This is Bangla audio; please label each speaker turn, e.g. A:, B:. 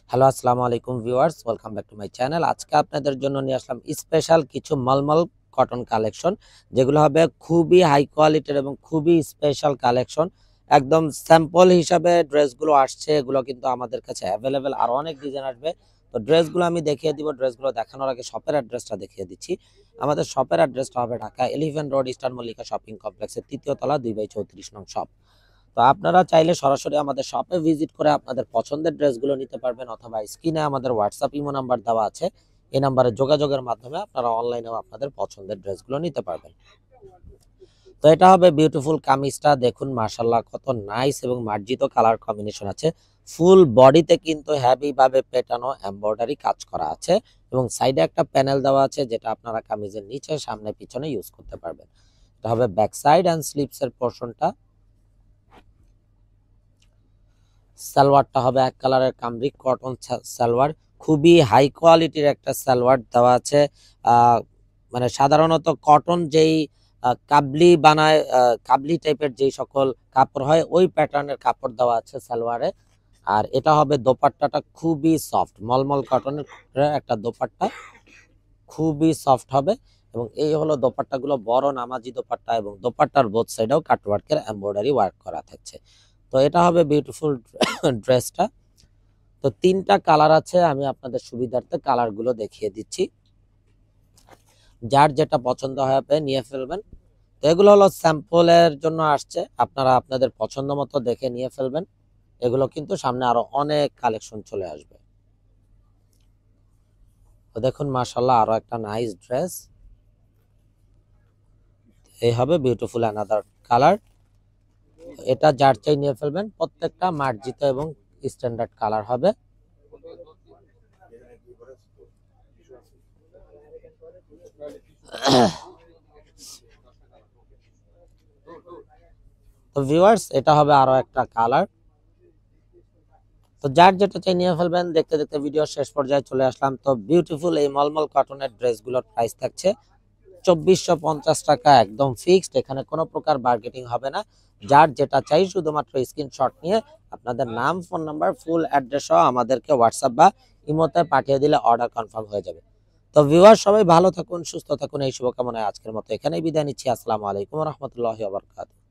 A: হ্যালো, আসসালামু আলাইকুম viewers, welcome back to my channel. আজকে আপনাদের জন্য নিয়ে আসলাম স্পেশাল কিছু মলমল কটন কালেকশন, যেগুলো হবে খুবই হাই কোয়ালিটির এবং খুবই স্পেশাল কালেকশন। একদম স্যাম্পল হিসাবে ড্রেসগুলো আসছে, এগুলো কিন্তু আমাদের কাছে অ্যাভেলেবেল, আর অনেক ডিজাইন আসবে। তো ড্রেসগুলো আমি দেখিয়ে দিব। ড্রেসগুলো দেখানোর আগে শপের অ্যাড্রেসটা দেখিয়ে দিচ্ছি। আমাদের শপের অ্যাড্রেসটা হবে Dhaka elephant road, eastern Mallika shopping কমপ্লেক্সের ৩য় তলা, 2/34 নং শপ। তো আপনারা চাইলে সরাসরি আমাদের শপে ভিজিট করে আপনাদের পছন্দের ড্রেসগুলো নিতে পারবেন, অথবা স্ক্রিনে আমাদের হোয়াটসঅ্যাপ ইমো নাম্বার দেওয়া আছে, এই নাম্বারে যোগাযোগের মাধ্যমে আপনারা অনলাইনেও আপনাদের পছন্দের ড্রেসগুলো নিতে পারবেন। তো এটা হবে বিউটিফুল কামিজটা, দেখুন মাশাআল্লাহ কত নাইস এবং মার্জিত কালার কম্বিনেশন আছে। ফুল বডিতে কিন্তু হেভি ভাবে পেটানো এমব্রয়ডারি কাজ করা আছে, এবং সাইডে একটা প্যানেল দেওয়া আছে, যেটা আপনারা কামিজের নিচে সামনে পিছনে ইউজ করতে পারবেন। এটা হবে ব্যাক সাইড এন্ড স্লিভস এর পোরশনটা। সালোয়ারটা হবে এক কালারের কামরিক কটন সালোয়ার, খুবই হাই কোয়ালিটির একটা সালোয়ার দেওয়া আছে। মানে সাধারণত কটন যেই কাবলি বানায়, কাবলি টাইপের যেই সকল কাপড় হয়, ওই প্যাটার্নের কাপড় দেওয়া আছে সালোয়ারে। আর এটা হবে দোপাট্টাটা খুবই সফট, মলমল কটনের একটা দোপাট্টা, খুবই সফট হবে। এবং এই হলো দোপাট্টাগুলো, বড় নামাজি দোপাট্টা, এবং দোপাট্টার বোথ সাইডেও কাটওয়ার্কের এমব্রয়ডারি ওয়ার্ক করা থাকছে। তো এটা হবে বিউটিফুল ড্রেসটা। তো তিনটা কালার আছে, আমি আপনাদের সুবিধার্থে কালারগুলো দেখিয়ে দিচ্ছি। যার যেটা পছন্দ হবে নিয়ে ফেলবেন। তো এগুলো হলো স্যাম্পলের জন্য আসছে, আপনারা আপনাদের পছন্দ মতো দেখে নিয়ে ফেলবেন। এগুলো কিন্তু সামনে আরো অনেক কালেকশন চলে আসবে। তো দেখুন মাশাআল্লাহ আরো একটা নাইস ড্রেস, এই হবে বিউটিফুল অ্যানাদার কালার। এটা যার চাই নিয়ে ফেলবেন, প্রত্যেকটা মার্জিত এবং স্ট্যান্ডার্ড কালার হবে। তো ভিউয়ার্স, এটা হবে আরো একটা কালার। তো যার যেটা চাই নিয়ে ফেলবেন। দেখতে দেখতে ভিডিও শেষ পর্যায়ে চলে আসলাম। তো বিউটিফুল এই মলমল কটনের ড্রেসগুলোর প্রাইস থাকছে 2450 টাকা, একদম ফিক্সড, এখানে কোনো প্রকার বার্গেটিং হবে না। যার যেটা চাই শুধুমাত্র স্ক্রিনশট নিয়ে আপনাদের নাম, ফোন নাম্বার, ফুল অ্যাড্রেস সহ আমাদেরকে হোয়াটসঅ্যাপ বা ইমোতে পাঠিয়ে দিলে অর্ডার কনফার্ম হয়ে যাবে। তো ভিউয়ার, সবাই ভালো থাকুন, সুস্থ থাকুন, এই শুভকামনায় আজকের মতো এখানেই বিদায় নিচ্ছি। আসসালামু আলাইকুম ওয়া রাহমাতুল্লাহি ওয়া বারাকাতুহু।